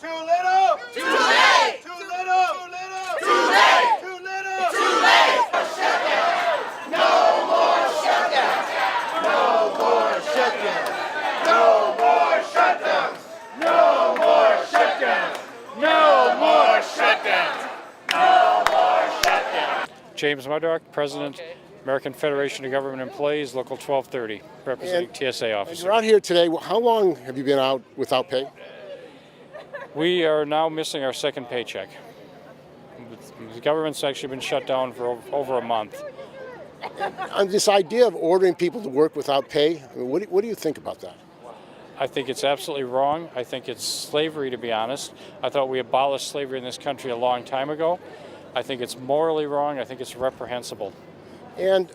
Too little. Too late. Too little. Too little. Too late. Too little. Too late. Shutdown. No more shutdown. No more shutdown. No more shutdown. No more shutdown. No more shutdown. No more shutdown. James Mudrock, President, American Federation of Government Employees, Local 1230, representing TSA officers. And you're out here today. How long have you been out without pay? We are now missing our second paycheck. The government's actually been shut down for over a month. And this idea of ordering people to work without pay, I mean, what do you think about that? I think it's absolutely wrong. I think it's slavery, to be honest. I thought we abolished slavery in this country a long time ago. I think it's morally wrong. I think it's reprehensible. And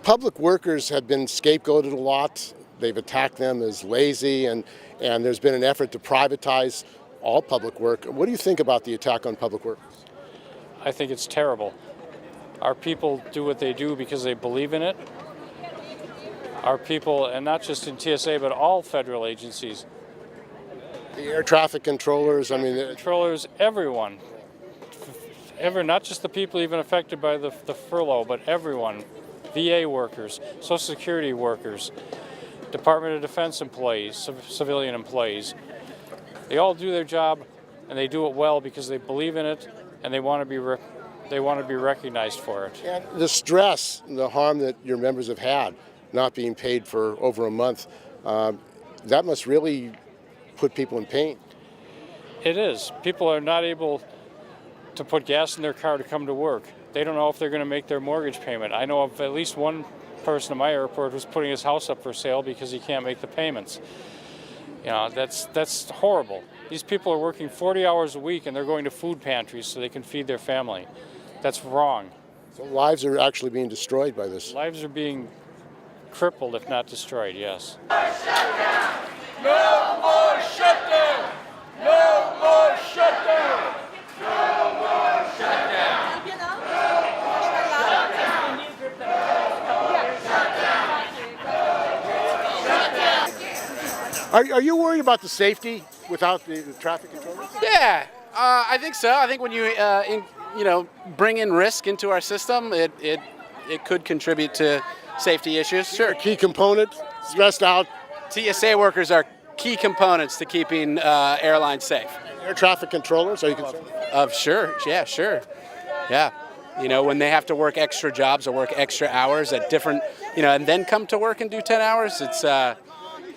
public workers have been scapegoated a lot. They've attacked them as lazy, and there's been an effort to privatize all public work. What do you think about the attack on public workers? I think it's terrible. Our people do what they do because they believe in it. Our people, and not just in TSA, but all federal agencies. The air traffic controllers, controllers, everyone. Not just the people even affected by the furlough, but everyone. VA workers, Social Security workers, Department of Defense employees, civilian employees. They all do their job, and they do it well because they believe in it, and they want to be recognized for it. And the stress, the harm that your members have had, not being paid for over a month, that must really put people in pain. It is. People are not able to put gas in their car to come to work. They don't know if they're going to make their mortgage payment. I know of at least one person in my airport who's putting his house up for sale because he can't make the payments. You know, that's horrible. These people are working 40 hours a week and they're going to food pantries so they can feed their family. That's wrong. So lives are actually being destroyed by this. Lives are being crippled, if not destroyed, yes. Shutdown! No more shutdown! No more shutdown! No more shutdown! Are you worried about the safety without the traffic controllers? Yeah, I think so. I think when you bring in risk into our system, it could contribute to safety issues. Sure. Key component, stressed out. TSA workers are key components to keeping airlines safe. Air traffic controllers, are you concerned? Sure. Yeah. You know, when they have to work extra jobs or work extra hours at different, and then come to work and do 10 hours,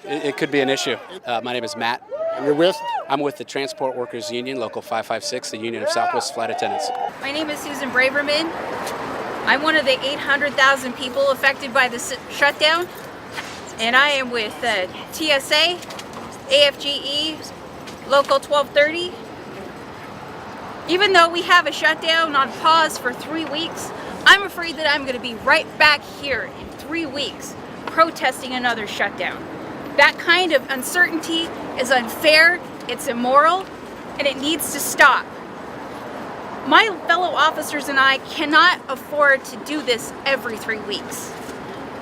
it could be an issue. My name is Matt. And you're with? I'm with the Transport Workers Union, Local 556, the Union of Southwest Flight Attendants. My name is Susan Braverman. I'm one of the 800,000 people affected by the shutdown, and I am with TSA, AFGE, Local 1230. Even though we have a shutdown on pause for 3 weeks, I'm afraid that I'm going to be right back here in 3 weeks protesting another shutdown. That kind of uncertainty is unfair, it's immoral, and it needs to stop. My fellow officers and I cannot afford to do this every 3 weeks.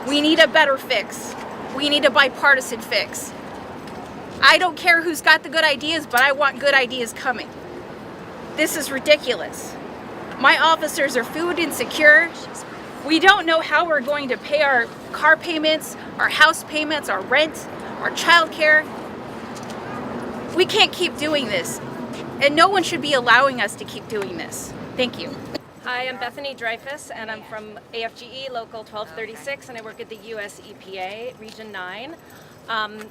We need a better fix. We need a bipartisan fix. I don't care who's got the good ideas, but I want good ideas coming. This is ridiculous. My officers are food insecure. We don't know how we're going to pay our car payments, our house payments, our rent, our child care. We can't keep doing this, and no one should be allowing us to keep doing this. Thank you. Hi, I'm Bethany Dreyfus, and I'm from AFGE Local 1236, and I work at the US EPA Region 9.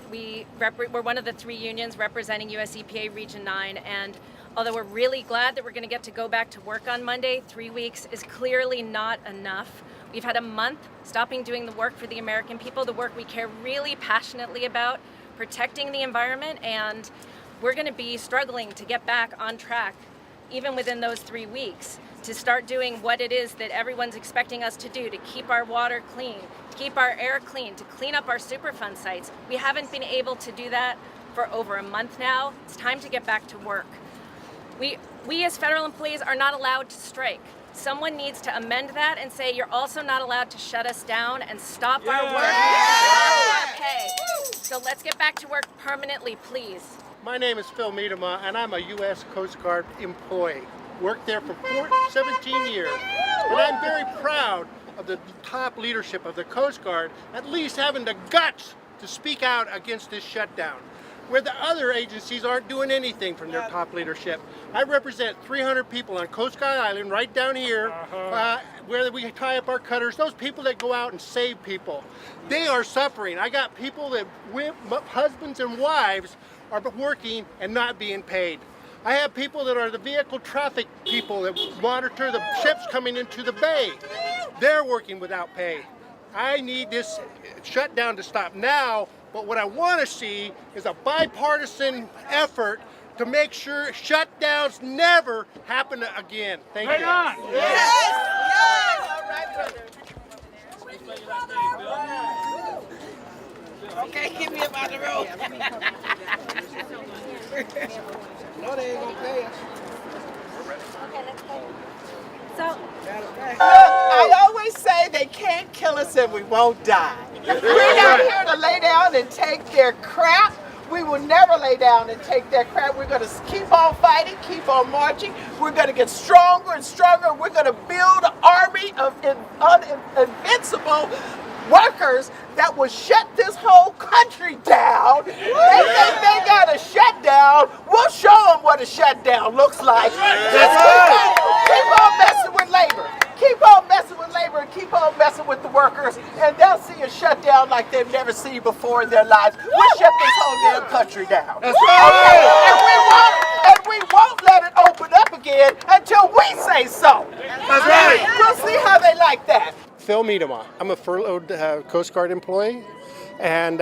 We're one of the 3 unions representing US EPA Region 9, and although we're really glad that we're going to get to go back to work on Monday, 3 weeks is clearly not enough. We've had a month stopping doing the work for the American people, the work we care really passionately about, protecting the environment, and we're going to be struggling to get back on track, even within those 3 weeks, to start doing what it is that everyone's expecting us to do, to keep our water clean, to keep our air clean, to clean up our Superfund sites. We haven't been able to do that for over a month now. It's time to get back to work. We as federal employees are not allowed to strike. Someone needs to amend that and say you're also not allowed to shut us down and stop our work and stop our pay. So let's get back to work permanently, please. My name is Phil Miedema, and I'm a U.S. Coast Guard employee. Worked there for 17 years. And I'm very proud of the top leadership of the Coast Guard at least having the guts to speak out against this shutdown, where the other agencies aren't doing anything from their top leadership. I represent 300 people on Coast Guard Island, right down here, where we tie up our cutters, those people that go out and save people. They are suffering. I got people that, husbands and wives, are working and not being paid. I have people that are the vehicle traffic people that monitor the ships coming into the bay. They're working without pay. I need this shutdown to stop now, but what I want to see is a bipartisan effort to make sure shutdowns never happen again. Thank you. Yes! Yes! All right, brother. Okay, get me up out the road. No, they ain't gonna pay us. Okay, let's go. So, look, I always say they can't kill us and we won't die. We're not here to lay down and take their crap. We will never lay down and take their crap. We're going to keep on fighting, keep on marching. We're going to get stronger and stronger. We're going to build an army of invincible workers that will shut this whole country down. They think they got a shutdown. We'll show them what a shutdown looks like. Just keep on messing with labor. Keep on messing with labor and keep on messing with the workers, and they'll see a shutdown like they've never seen before in their lives. We'll shut this whole damn country down. That's right. Okay? And we won't let it open up again until we say so. That's right. We'll see how they like that. Phil Miedema. I'm a furloughed Coast Guard employee, and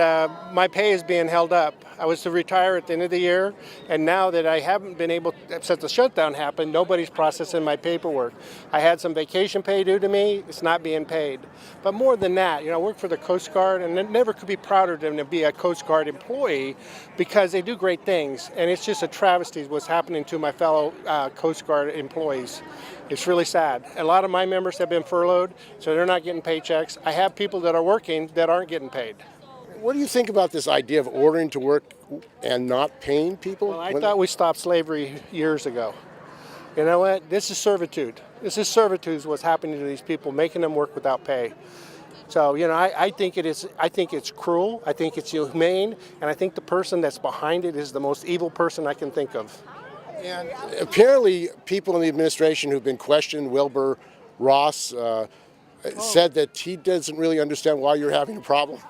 my pay is being held up. I was to retire at the end of the year, and now that I haven't been able, since the shutdown happened, nobody's processing my paperwork. I had some vacation pay due to me. It's not being paid. But more than that, I work for the Coast Guard, and I never could be prouder than to be a Coast Guard employee because they do great things, and it's just a travesty what's happening to my fellow Coast Guard employees. It's really sad. A lot of my members have been furloughed, so they're not getting paychecks. I have people that are working that aren't getting paid. What do you think about this idea of ordering to work and not paying people? Well, I thought we stopped slavery years ago. You know what? This is servitude. This is servitude is what's happening to these people, making them work without pay. So, I think it is. I think it's cruel. I think it's inhumane, and I think the person that's behind it is the most evil person I can think of. And apparently, people in the administration who've been questioned, Wilbur Ross, said that he doesn't really understand why you're having a problem.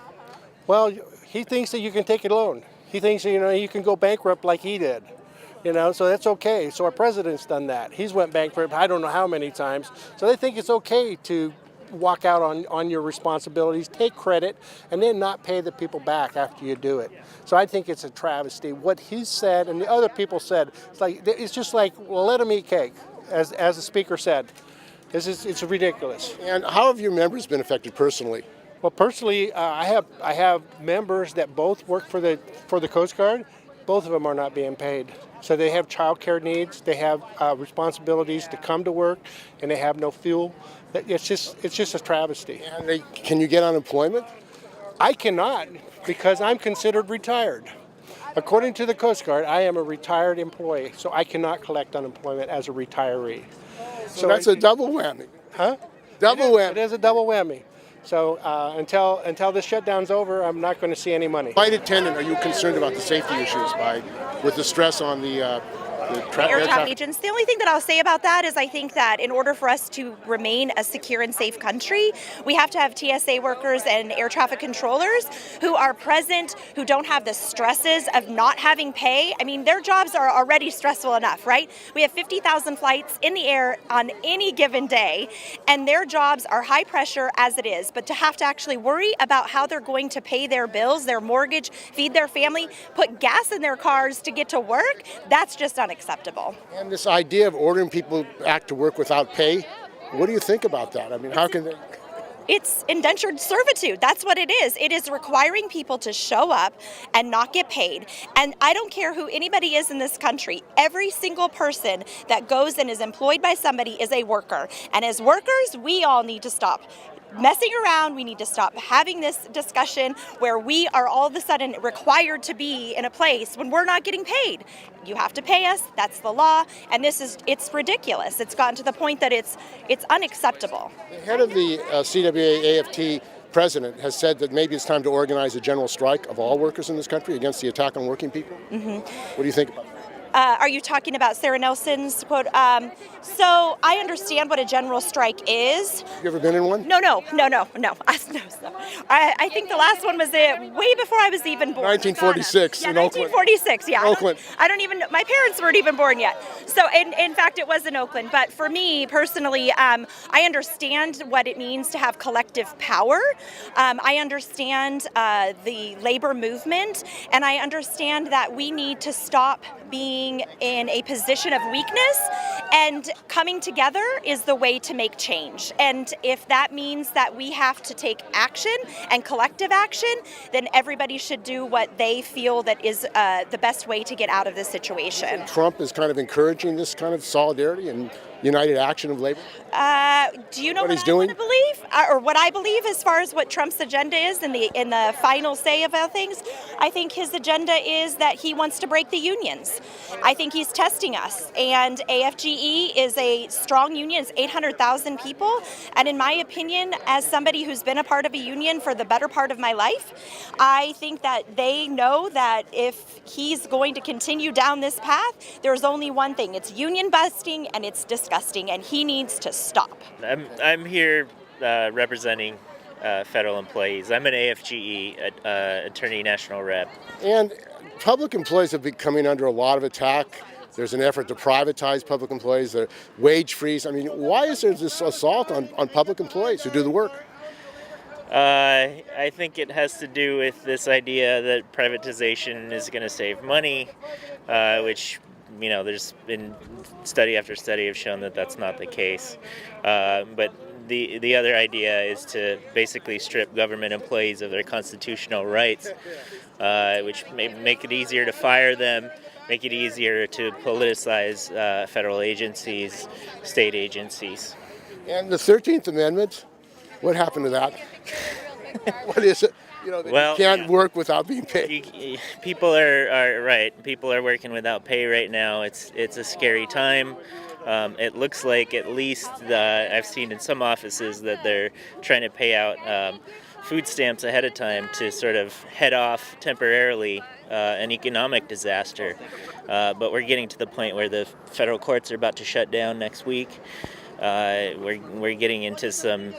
Well, he thinks that you can take a loan. He thinks that, you can go bankrupt like he did. So that's okay. So our president's done that. He's went bankrupt I don't know how many times. So they think it's okay to walk out on your responsibilities, take credit, and then not pay the people back after you do it. So I think it's a travesty. What he said and the other people said, it's just like, well, let them eat cake, as the speaker said. It's ridiculous. And how have your members been affected personally? Well, personally, I have members that both work for the Coast Guard. Both of them are not being paid. So they have child care needs, they have responsibilities to come to work, and they have no fuel. It's just a travesty. And can you get unemployment? I cannot, because I'm considered retired. According to the Coast Guard, I am a retired employee, so I cannot collect unemployment as a retiree. So that's a double whammy. Huh? Double whammy. It is a double whammy. So until this shutdown's over, I'm not going to see any money. Flight attendant, are you concerned about the safety issues with the stress on the air traffic agents? The only thing that I'll say about that is I think that in order for us to remain a secure and safe country, we have to have TSA workers and air traffic controllers who are present, who don't have the stresses of not having pay. I mean, their jobs are already stressful enough, right? We have 50,000 flights in the air on any given day, and their jobs are high pressure as it is. But to have to actually worry about how they're going to pay their bills, their mortgage, feed their family, put gas in their cars to get to work, that's just unacceptable. And this idea of ordering people back to work without pay, what do you think about that? I mean, how can they? It's indentured servitude. That's what it is. It is requiring people to show up and not get paid. And I don't care who anybody is in this country. Every single person that goes and is employed by somebody is a worker. And as workers, we all need to stop messing around. We need to stop having this discussion where we are all of a sudden required to be in a place when we're not getting paid. You have to pay us. That's the law. And it's ridiculous. It's gotten to the point that it's unacceptable. The head of the CWA AFT president has said that maybe it's time to organize a general strike of all workers in this country against the attack on working people. What do you think about that? Are you talking about Sarah Nelson's quote? So I understand what a general strike is. You ever been in one? No. I think the last one was way before I was even born. 1946 Yeah, in Oakland. 1946, yeah. Oakland. I don't even, my parents weren't even born yet. So in fact, it was in Oakland. But for me personally, I understand what it means to have collective power. I understand the labor movement, and I understand that we need to stop being in a position of weakness, and coming together is the way to make change. And if that means that we have to take action and collective action, then everybody should do what they feel that is the best way to get out of this situation. Trump is kind of encouraging this kind of solidarity and united action of labor. Do you know What what he's I doing? want to believe, or what I believe as far as what Trump's agenda is in the final say of all things? I think his agenda is that he wants to break the unions. I think he's testing us, and AFGE is a strong union. It's 800,000 people, and in my opinion, as somebody who's been a part of a union for the better part of my life, I think that they know that if he's going to continue down this path, there's only one thing: it's union busting, and it's disgusting, and he needs to stop. I'm here representing federal employees. I'm an AFGE, Attorney National Rep. And public employees have been coming under a lot of attack. There's an effort to privatize public employees, the wage freeze. I mean, why is there this assault on public employees who do the work? I think it has to do with this idea that privatization is going to save money, which, you know, there's been study after study have shown that that's not the case. But the other idea is to basically strip government employees of their constitutional rights, which may make it easier to fire them, make it easier to politicize federal agencies, state agencies. And the 13th Amendment, what happened to that? What is it? You know, Well, you can't work without being paid. People are right. People are working without pay right now. It's a scary time. It looks like, at least I've seen in some offices, that they're trying to pay out food stamps ahead of time to sort of head off temporarily an economic disaster. But we're getting to the point where the federal courts are about to shut down next week. We're getting into some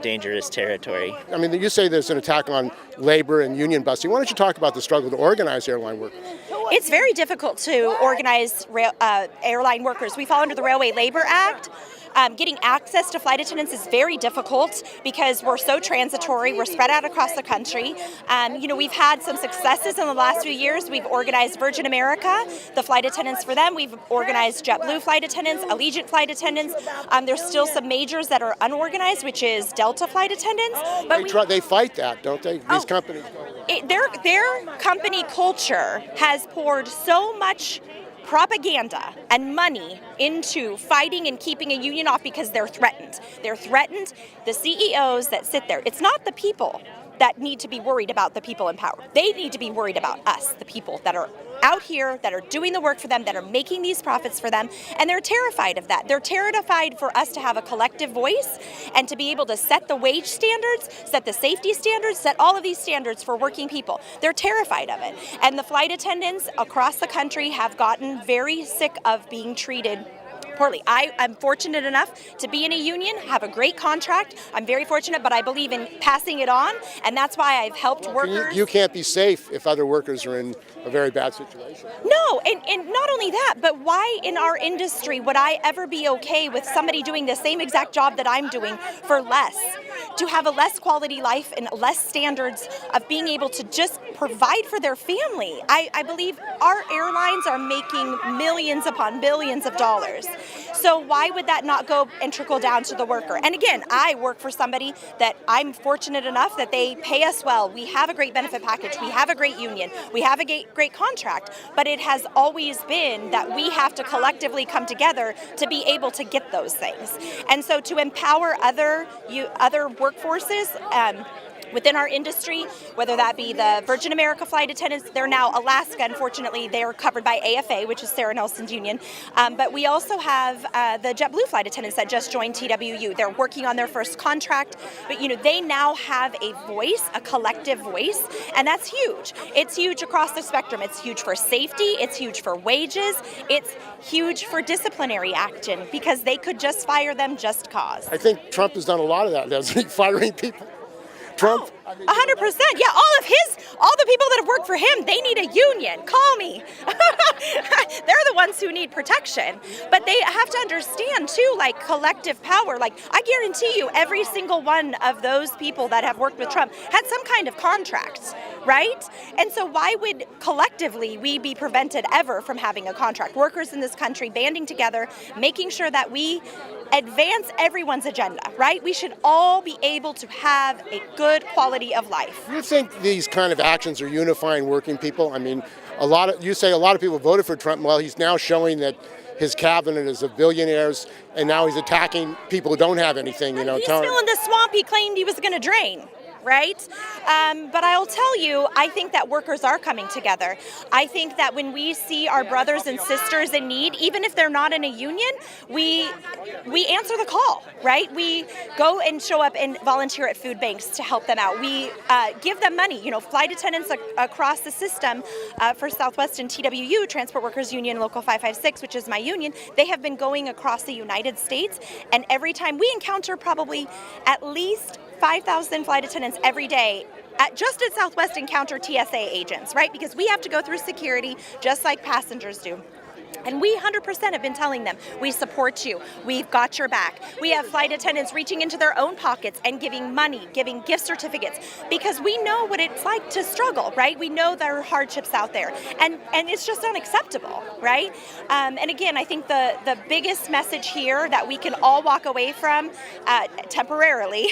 dangerous territory. I mean, you say there's an attack on labor and union busting. Why don't you talk about the struggle to organize airline workers? It's very difficult to organize airline workers. We fall under the Railway Labor Act. Getting access to flight attendants is very difficult because we're so transitory. We're spread out across the country. We've had some successes in the last few years. We've organized Virgin America, the flight attendants for them. We've organized JetBlue flight attendants, Allegiant flight attendants. There's still some majors that are unorganized, which is Delta flight attendants. But they fight that, don't they? These companies. Their company culture has poured so much propaganda and money into fighting and keeping a union off because they're threatened. They're threatened, the CEOs that sit there. It's not the people that need to be worried about the people in power. They need to be worried about us, the people that are out here, that are doing the work for them, that are making these profits for them, and they're terrified of that. They're terrified for us to have a collective voice and to be able to set the wage standards, set the safety standards, set all of these standards for working people. They're terrified of it. And the flight attendants across the country have gotten very sick of being treated poorly. I am fortunate enough to be in a union, have a great contract. I'm very fortunate, but I believe in passing it on, and that's why I've helped workers. You can't be safe if other workers are in a very bad situation. No, and not only that, but why in our industry would I ever be okay with somebody doing the same exact job that I'm doing for less? To have a less quality life and less standards of being able to just provide for their family. I believe our airlines are making millions upon billions of dollars. So why would that not go and trickle down to the worker? And again, I work for somebody that I'm fortunate enough that they pay us well. We have a great benefit package. We have a great union. We have a great contract. But it has always been that we have to collectively come together to be able to get those things. And so to empower other workforces, within our industry, whether that be the Virgin America flight attendants, they're now Alaska, unfortunately, they are covered by AFA, which is Sarah Nelson's union. But we also have the JetBlue flight attendants that just joined TWU. They're working on their first contract, but they now have a voice, a collective voice, and that's huge. It's huge across the spectrum. It's huge for safety, it's huge for wages, it's huge for disciplinary action, because they could just fire them just cause. I think Trump has done a lot of that, doesn't he? Firing people. Trump? 100%. Yeah, all the people that have worked for him, they need a union. Call me. They're the ones who need protection. But they have to understand too, like collective power. Like I guarantee you, every single one of those people that have worked with Trump had some kind of contract, right? And so why would collectively we be prevented ever from having a contract? Workers in this country banding together, making sure that we advance everyone's agenda, right? We should all be able to have a good quality of life. Do you think these kind of actions are unifying working people? I mean, you say a lot of people voted for Trump. Well, he's now showing that his cabinet is of billionaires, and now he's attacking people who don't have anything. He's filling the swamp he claimed he was going to drain. Right? But I'll tell you, I think that workers are coming together. I think that when we see our brothers and sisters in need, even if they're not in a union, we answer the call, right? We go and show up and volunteer at food banks to help them out. We give them money. Flight attendants across the system for Southwest and TWU, Transport Workers Union Local 556, which is my union, they have been going across the United States, and every time we encounter probably at least 5,000 flight attendants every day just at Southwest encounter TSA agents, right? Because we have to go through security just like passengers do. And we 100% have been telling them, we support you, we've got your back. We have flight attendants reaching into their own pockets and giving money, giving gift certificates, because we know what it's like to struggle, right? We know there are hardships out there, and it's just unacceptable, right? And again, I think the biggest message here that we can all walk away from temporarily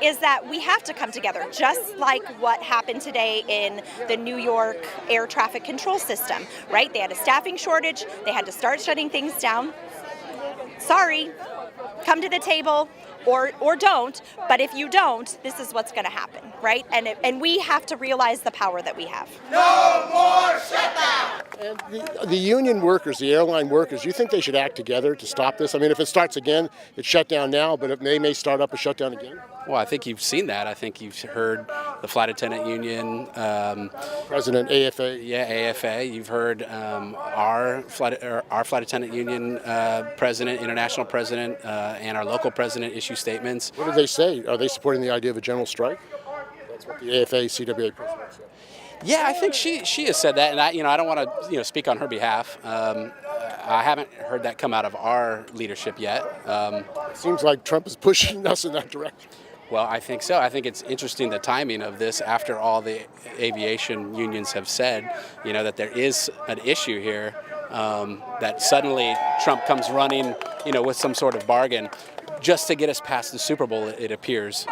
is that we have to come together, just like what happened today in the New York air traffic control system, right? They had a staffing shortage. They had to start shutting things down. Sorry, come to the table or don't, but if you don't, this is what's going to happen, right? And we have to realize the power that we have. No more shutdown! And the union workers, the airline workers, do you think they should act together to stop this? I mean, if it starts again, it's shut down now, but they may start up a shutdown again? Well, I think you've seen that. I think you've heard the flight attendant union. President AFA. Yeah, AFA. You've heard our flight attendant union president, international president, and our local president issue statements. What do they say? Are they supporting the idea of a general strike? That's what the AFA, CWA president said. Yeah, I think she has said that, and I don't want to speak on her behalf. I haven't heard that come out of our leadership yet. It seems like Trump is pushing us in that direction. Well, I think so. I think it's interesting the timing of this after all the aviation unions have said, that there is an issue here, that suddenly Trump comes running, with some sort of bargain just to get us past the Super Bowl, it appears.